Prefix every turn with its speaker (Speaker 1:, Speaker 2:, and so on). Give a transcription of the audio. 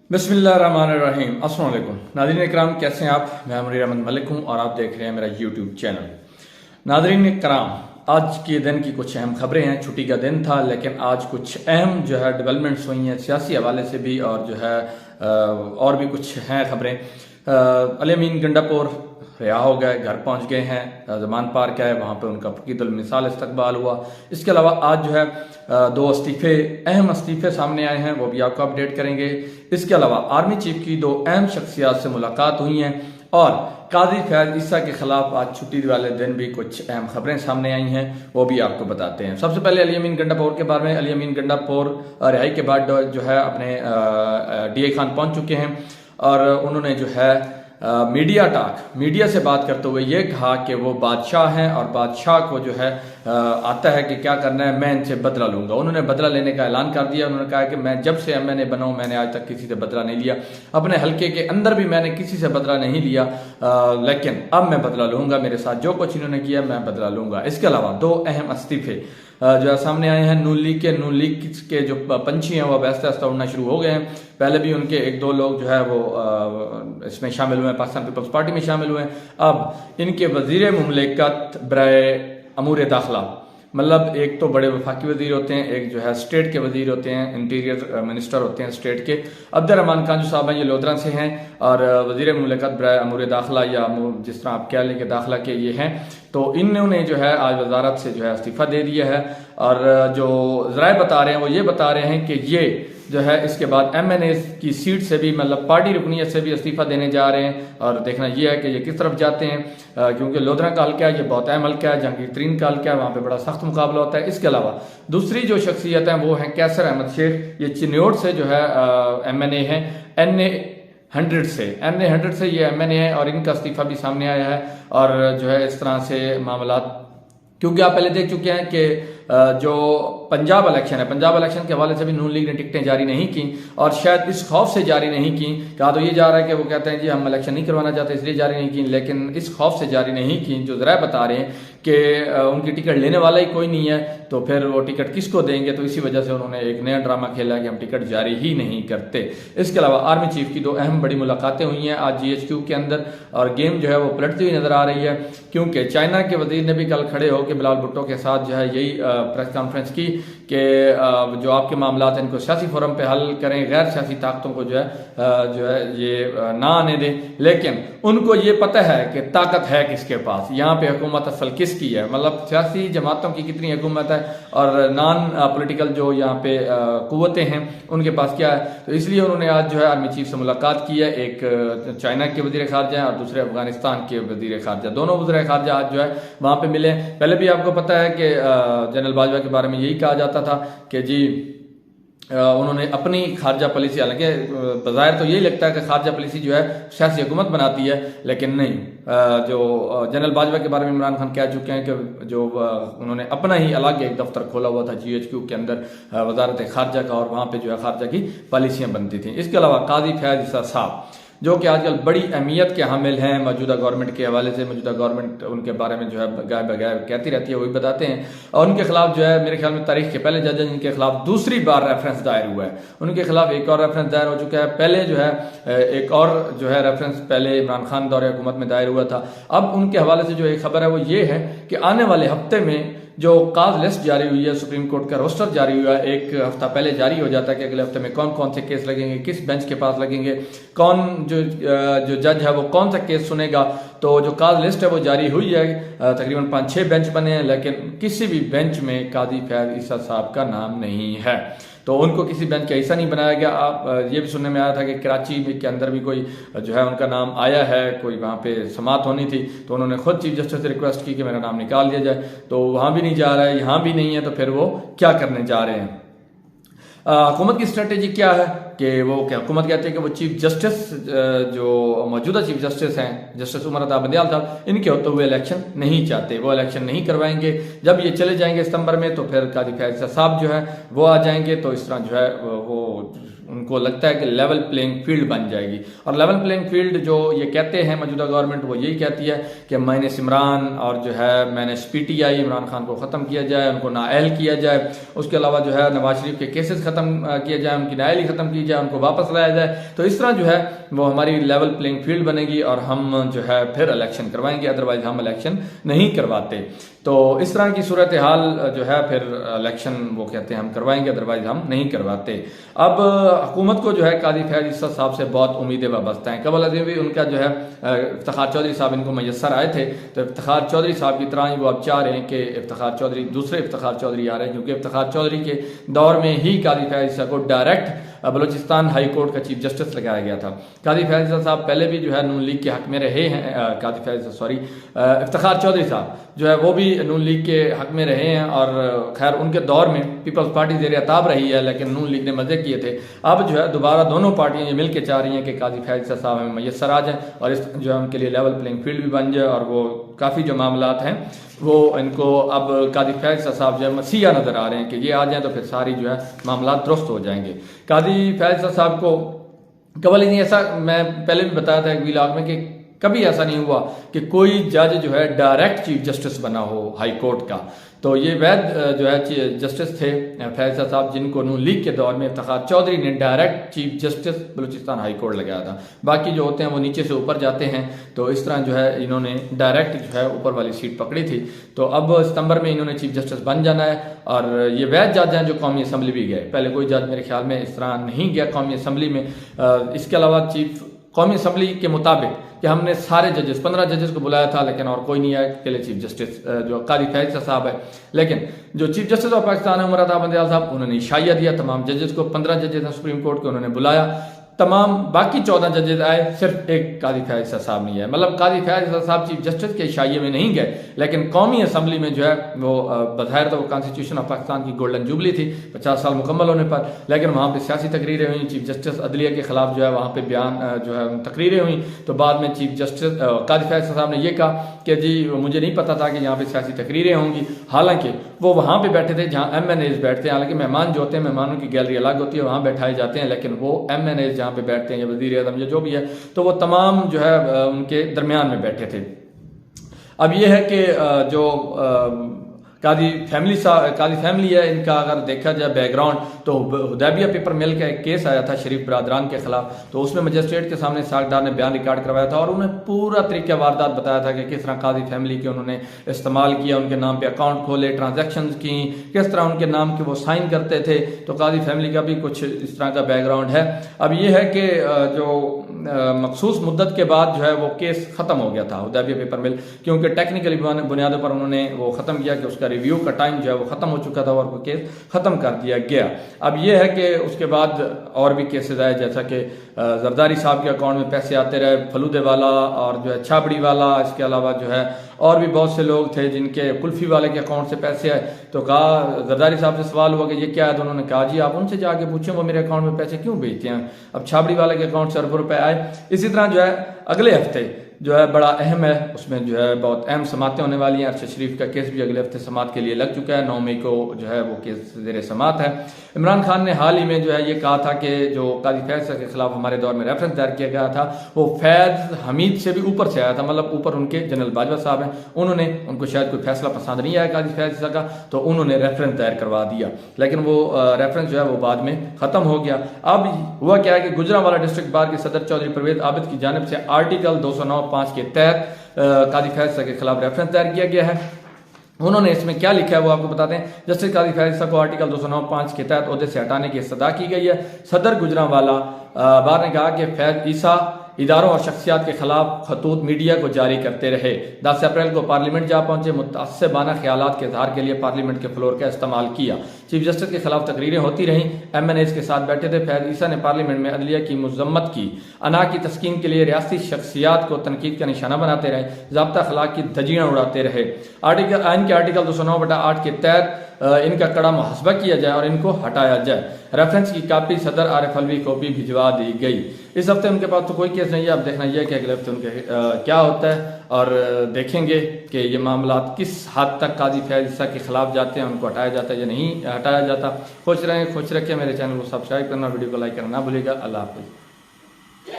Speaker 1: बिस्मिल्लाहिर्रहमानिर्रहीम। अस्सलाम वालेकुम नाज़रीन इकराम, कैसे हैं आप? मैं मुनीर अहमद मलिक हूं और आप देख रहे हैं मेरा यूट्यूब चैनल। नाज़रीन इकराम, आज के दिन की कुछ अहम खबरें हैं। छुट्टी का दिन था लेकिन आज कुछ अहम जो है डेवलपमेंट्स हुई हैं सियासी हवाले से भी, और जो है और भी कुछ हैं खबरें। अली अमीन गंडापुर रिहा हो गए, घर पहुंच गए हैं, जमान पार्क है, वहां पे उनका फकीदुल मिसाल इस्तकबाल हुआ। इसके अलावा आज जो है दो अहम इस्तीफे सामने आए हैं, वो भी आपको अपडेट करेंगे। इसके अलावा आर्मी चीफ की दो अहम शख्सियात से मुलाकात हुई हैं और काजी फैज ईसा के खिलाफ आज छुट्टी वाले दिन भी कुछ अहम खबरें सामने आई हैं, वो भी आपको बताते हैं। सबसे पहले अली अमीन गंडापुर के बारे में। अली अमीन गंडापुर रिहाई के बाद जो है अपने DI खान पहुंच चुके हैं और उन्होंने जो है मीडिया से बात करते हुए ये कहा कि वो बादशाह हैं और बादशाह को जो है आता है कि क्या करना है, मैं इनसे बदला लूंगा। उन्होंने बदला लेने का ऐलान कर दिया। उन्होंने कहा कि मैं जब से MNA बना हूं मैंने आज तक किसी से बदला नहीं लिया, अपने हल्के के अंदर भी मैंने किसी से बदला नहीं लिया, लेकिन अब मैं बदला लूंगा। मेरे साथ जो कुछ इन्होंने किया मैं बदला लूंगा। इसके अलावा दो अहम इस्तीफे जो है सामने आए हैं। नून लीग के जो पंछी हैं वो आहिस्ता आहिस्ता उड़ना शुरू हो गए हैं। पहले भी उनके एक दो लोग जो है वो इसमें शामिल हुए हैं, पाकिस्तान पीपल्स पार्टी में शामिल हुए हैं। अब इनके वजीर मुमलिकत बराए अमूर दाखिला, मतलब एक तो बड़े वफाकी वजीर होते हैं, एक जो है स्टेट के वजीर होते हैं, इंटीरियर मिनिस्टर होते हैं स्टेट के। अब्दुर्रहमान खान जो साहब हैं ये लोधरा से हैं और वजीर मुमलिकत बराए अमूर दाखिला या जिस तरह आप कह लें कि दाखिला के ये हैं। तो इन्होंने जो है आज वजारत से जो है इस्तीफा दे दिया है और जो ज़राए बता रहे हैं वो ये बता रहे हैं कि ये जो है इसके बाद MNA की सीट से भी, मतलब पार्टी रुकनीत से भी इस्तीफा देने जा रहे हैं। और देखना यह है कि ये किस तरफ जाते हैं, क्योंकि लोधरा का हल्का है, ये बहुत अहम हल्का है, जहांगीर तरीन का हल्का है, वहाँ पे बड़ा सख्त मुकाबला होता है। इसके अलावा दूसरी जो शख्सियत हैं वो हैं कैसर अहमद शेख, ये चिन्योट से जो है MNA हैं, NA 100 से ये MNA है और इनका इस्तीफा भी सामने आया है। और जो है इस तरह से मामला, क्योंकि आप पहले देख चुके हैं कि जो पंजाब इलेक्शन है, पंजाब इलेक्शन के हवाले से भी नून लीग ने टिकटें जारी नहीं की और शायद इस खौफ से जारी नहीं की। कहा तो ये जा रहा है कि वो कहते हैं जी हम इलेक्शन नहीं करवाना चाहते इसलिए जारी नहीं की, लेकिन इस खौफ से जारी नहीं की। जो ज़रा बता रहे हैं कि उनकी टिकट लेने वाला ही कोई नहीं है तो फिर वो टिकट किसको देंगे, तो इसी वजह से उन्होंने एक नया ड्रामा खेला कि हम टिकट जारी ही नहीं करते। इसके अलावा आर्मी चीफ की दो अहम बड़ी मुलाकातें हुई हैं आज GHQ के अंदर और गेम जो है वो पलटती हुई नजर आ रही है, क्योंकि चाइना के वजीर ने भी कल खड़े होकर बिलाल भुट्टो के साथ जो है यही प्रेस कॉन्फ्रेंस की कि जो आपके मामला हैं इनको सियासी फोरम पे हल करें, गैर सियासी ताकतों को जो है ये ना आने दें। लेकिन उनको ये पता है कि ताकत है किसके पास, यहाँ पे हुकूमत असल किसकी है, मतलब सियासी जमातों की कितनी हुकूमत है और नॉन पॉलिटिकल जो यहाँ पे कुव्वतें हैं उनके पास क्या है। तो इसलिए उन्होंने आज जो है आर्मी चीफ से मुलाकात की है। एक चाइना के वजीर खारजा है और दूसरे अफगानिस्तान के वजीर खारजा, दोनों वजीर खारजा आज जो है वहाँ पे मिले। पहले भी आपको पता है कि जनरल बाजवा के बारे में यही कहा जाता था कि जी उन्होंने अपनी खारजा पॉलिसी, हालांकि बज़ाहिर तो यही लगता है कि खारजा पॉलिसी जो है सियासी हुकूमत बनाती है, लेकिन नहीं। जो जनरल बाजवा के बारे में इमरान खान कह चुके हैं कि जो उन्होंने अपना ही अलग एक दफ्तर खोला हुआ था GHQ के अंदर वजारत खारजा का, और वहाँ पे जो है खारजा की पॉलिसियाँ बनती थी। इसके अलावा काजी फैज ईसा साहब जो कि आजकल बड़ी अहमियत के हामिल हैं मौजूदा गवर्नमेंट के हवाले से, मौजूदा गवर्नमेंट उनके बारे में जो है गाय बगाय कहती रहती है, वही बताते हैं। और उनके खिलाफ जो है मेरे ख्याल में तारीख के पहले जज जिनके खिलाफ दूसरी बार रेफरेंस दायर हुआ है, उनके खिलाफ एक और रेफरेंस दायर हो चुका है। पहले जो है एक और जो है रेफरेंस पहले इमरान खान दौरे हुकूमत में दायर हुआ था। अब उनके हवाले से जो एक खबर है वो ये है कि आने वाले हफ्ते में जो काज लिस्ट जारी हुई है, सुप्रीम कोर्ट का रोस्टर जारी हुआ है, एक हफ्ता पहले जारी हो जाता है कि अगले हफ्ते में कौन कौन से केस लगेंगे, किस बेंच के पास लगेंगे, कौन जो जज है वो कौन सा केस सुनेगा। तो जो काज लिस्ट है वो जारी हुई है, तकरीबन 5-6 बेंच बने हैं, लेकिन किसी भी बेंच में काजी फैज ईसा साहब का नाम नहीं है, तो उनको किसी बेंच का हिस्सा नहीं बनाया गया। आप ये भी सुनने में आया था कि कराची के अंदर भी कोई जो है उनका नाम आया है, कोई वहाँ पे समात होनी थी तो उन्होंने खुद चीफ जस्टिस से रिक्वेस्ट की कि मेरा नाम निकाल दिया जाए, तो वहाँ भी नहीं जा रहा है, यहाँ भी नहीं है, तो फिर वो क्या करने जा रहे हैं। हुकूमत की स्ट्रेटेजी क्या है कि वो क्या हुकूमत कहते हैं कि वो चीफ जस्टिस जो मौजूदा चीफ जस्टिस हैं जस्टिस उमर अता बंदियाल साहब, इनके होते हुए इलेक्शन नहीं चाहते, वो इलेक्शन नहीं करवाएंगे। जब ये चले जाएंगे सितंबर में तो फिर काजी फैज साहब जो है वो आ जाएंगे, तो इस तरह जो है वो उनको लगता है कि लेवल प्लेइंग फील्ड बन जाएगी। और लेवल प्लेइंग फील्ड जो ये कहते हैं मौजूदा गवर्नमेंट, वो यही कहती है कि माइनस इमरान और जो है माइनस PTI, इमरान खान को ख़त्म किया जाए, उनको नाअहल किया जाए, उसके अलावा जो है नवाज शरीफ के केसेस ख़त्म किए जाए, उनकी नाअहली ख़त्म की जाए, उनको वापस लाया जाए। तो इस तरह जो है वो हमारी लेवल प्लेइंग फील्ड बनेगी और हम जो है फिर इलेक्शन करवाएंगे, अदरवाइज हम इलेक्शन नहीं करवाते। तो इस तरह की सूरत हाल जो है फिर इलेक्शन वो कहते हैं हम करवाएंगे, अदरवाइज हम नहीं करवाते। अब हुकूमत को जो है काजी फैज ईसा साहब से बहुत उम्मीदें वाबस्ता हैं। कबल अज़ीम भी उनका जो है इफ्तिखार चौधरी साहब इनको मैसर आए थे, तो इफ्तिखार चौधरी साहब की तरह ही वो अब चाह रहे हैं कि इफ्तिखार चौधरी दूसरे इफ्तिखार चौधरी आ रहे हैं, क्योंकि इफ्तिखार चौधरी के दौर में ही काजी फैज ईसा को डायरेक्ट बलूचिस्तान हाई कोर्ट का चीफ जस्टिस लगाया गया था। काजी फैज ईसा साहब पहले भी जो है नून लीग के हक में रहे हैं, इफ्तिखार चौधरी साहब जो है वो भी नून लीग के हक में रहे हैं, और खैर उनके दौर में पीपल्स पार्टी ज़ेर अताब रही है, लेकिन नून लीग ने मजे किए थे। अब जो है दोबारा दोनों पार्टियां ये मिल के चाह रही हैं कि काजी फैज ईसा साहब हमें मैसर आ जाएं और इस जो है उनके लिए लेवल प्लेइंग फील्ड भी बन जाए, और वो काफ़ी जो मामलात हैं वो इनको अब काजी फैज ईसा साहब जो है मसीहा नज़र आ रहे हैं कि ये आ जाएँ तो फिर सारी जो है मामलात दुरुस्त हो जाएंगे। काजी फैज ईसा साहब को कबल ही नहीं, ऐसा मैं पहले भी बताया था एक व्लॉग में कि कभी ऐसा नहीं हुआ कि कोई जज जो है डायरेक्ट चीफ जस्टिस बना हो हाई कोर्ट का। तो ये वैद जो है जस्टिस थे फैज साहब, जिनको नून लीग के दौर में इफ्तिखार चौधरी ने direct chief justice Balochistan high court लगाया था। बाकी जो होते हैं वो नीचे से ऊपर जाते हैं, तो इस तरह जो है इन्होंने डायरेक्ट जो है ऊपर वाली सीट पकड़ी थी। तो अब सितंबर में इन्होंने चीफ जस्टिस बन जाना है। और ये वैद जज हैं जो कौमी असम्बली भी गए, पहले कोई जज मेरे ख्याल में इस तरह नहीं गया कौमी असम्बली में। इसके अलावा चीफ कौमी असम्बली के मुताबिक कि हमने सारे जजेस 15 जजेस को बुलाया था, लेकिन और कोई नहीं आया, अकेले चीफ जस्टिस जो काजी फैज ईसा साहब है। लेकिन जो चीफ जस्टिस ऑफ पाकिस्तान है उमर अता बंदयाल साहब, उन्होंने इशाया दिया तमाम जजेस को, 15 जजेस हैं सुप्रीम कोर्ट के, उन्होंने बुलाया। तमाम बाकी 14 जजेस आए, सिर्फ एक काजी फैज ईसा साहब नहीं है। मतलब काजी फैज ईसा साहब चीफ जस्टिस के इशाये में नहीं गए, लेकिन कौमी असम्बली में जो है वो बज़ाहिर तो वो कॉन्स्टिट्यूशन ऑफ पाकिस्तान की गोल्डन जुबली थी 50 साल मुकम्मल होने पर, लेकिन वहाँ पे सियासी तकरीरें हुई, चीफ जस्टिस अदलिया के खिलाफ जो है वहाँ पे बयान जो है तकरीरें हुई। तो बाद में चीफ जस्टिस काजी फैज ईसा साहब ने यह कहा कि जी मुझे नहीं पता था कि यहाँ पे सियासी तकरीरें होंगी। हालांकि वो वहाँ पे बैठे थे जहाँ MNAs बैठते हैं, हालांकि मेहमान जो होते हैं मेहमानों की गैलरी अलग होती है, वहाँ बैठाए जाते हैं, लेकिन वो MNAs जहाँ पे बैठते हैं या वज़ीर आज़म या जो भी है, तो वो तमाम जो है उनके दरमियान में बैठे थे। अब ये है कि जो काजी फैमिली है, इनका अगर देखा जाए बैकग्राउंड, तो हुदैबिया पेपर मिल का एक केस आया था शरीफ बरादरान के खिलाफ। तो उसमें मजिस्ट्रेट के सामने सागदार ने बयान रिकॉर्ड करवाया था और उन्हें पूरा तरीका वारदात बताया था कि किस तरह काजी फैमिली के उन्होंने इस्तेमाल किया, उनके नाम पे अकाउंट खोले, ट्रांजैक्शन की, किस तरह उनके नाम के वो साइन करते थे। तो काजी फैमिली का भी कुछ इस तरह का बैकग्राउंड है। अब ये है कि जो मखसूस मुद्दत के बाद जो है वो केस ख़त्म हो गया था हुदैबिया पेपर मिल, क्योंकि टेक्निकली बुनियादों पर उन्होंने वो ख़त्म किया कि उसका रिव्यू का टाइम जो है वो ख़त्म हो चुका था और वो केस ख़त्म कर दिया गया। अब ये है कि उसके बाद और भी केसेस आए, जैसा कि जरदारी साहब के अकाउंट में पैसे आते रहे, फलूदे वाला और जो है छाबड़ी वाला, इसके अलावा जो है और भी बहुत से लोग थे जिनके कुल्फ़ी वाले के अकाउंट से पैसे आए। तो कहा जरदारी साहब से सवाल हुआ कि ये क्या है, तो उन्होंने कहा जी आप उनसे जाके पूछें वो मेरे अकाउंट में पैसे क्यों भेजते हैं। अब छाबड़ी वाले के अकाउंट से अरबों रुपए आए। इसी तरह जो है अगले हफ्ते जो है बड़ा अहम है, उसमें जो है बहुत अहम समातें होने वाली हैं। अरशद शरीफ का केस भी अगले हफ्ते समात के लिए लग चुका है, 9 मई को जो है वो केस ज़ेर समात है। इमरान खान ने हाल ही में जो है ये कहा था कि जो काजी फैज के खिलाफ हमारे दौर में रेफरेंस दायर किया गया था वो फैज हमीद से भी ऊपर से आया था, मतलब ऊपर उनके जनरल बाजवा साहब हैं, उन्होंने उनको शायद कोई फैसला पसंद नहीं आया काजी फैज का, तो उन्होंने रेफरेंस दायर करवा दिया, लेकिन वो रेफरेंस जो है वो बाद में ख़त्म हो गया। अब हुआ क्या है कि गुजरांवाला डिस्ट्रिक्ट बार के सदर चौधरी परवेज आबिद की जानिब से आर्टिकल 209(5) के तहत काजी फैज के खिलाफ रेफरेंस दायर किया गया है। उन्होंने इसमें क्या लिखा है वो आपको बताते हैं। जस्टिस काजी फैज को आर्टिकल 209(5) के तहत ओहदे से हटाने की इस्तदा की गई है। सदर गुजरांवाला बार ने कहा कि फैज ईसा इदारों और शख्सियात के खिलाफ खतूत मीडिया को जारी करते रहे। 10 अप्रैल को पार्लियामेंट जा पहुंचे, मुतअस्सिबाना ख्यालात के इजहार के लिए पार्लियामेंट के फ्लोर का इस्तेमाल किया। चीफ जस्टिस के खिलाफ तकरीरें होती रहीं, MNAs के साथ बैठे थे। फैज ईसा ने पार्लियामेंट में अदलिया की मजम्मत की, अना की तस्कीन के लिए रियासती शख्सियात को तनकीद का निशाना बनाते रहे, ज़ाब्ता अखलाक की धज्जियां उड़ाते रहे। आइन के आर्टिकल 209(8) के तहत इनका कड़ा मुहासबा किया जाए और इनको हटाया जाए। रेफरेंस की कॉपी सदर आरिफ अलवी को भी भिजवा दी गई। इस हफ्ते उनके पास तो कोई केस नहीं है, अब देखना यह है कि अगले हफ्ते उनके क्या होता है। और देखेंगे कि ये मामला किस हद तक काजी फैज ईसा के खिलाफ जाते हैं, उनको हटाया जाता है या नहीं हटाया जाता। खुश रहें, खुश रखें। मेरे चैनल को सब्सक्राइब करना, वीडियो को लाइक करना ना भूलिएगा। अल्लाह हाफिज़।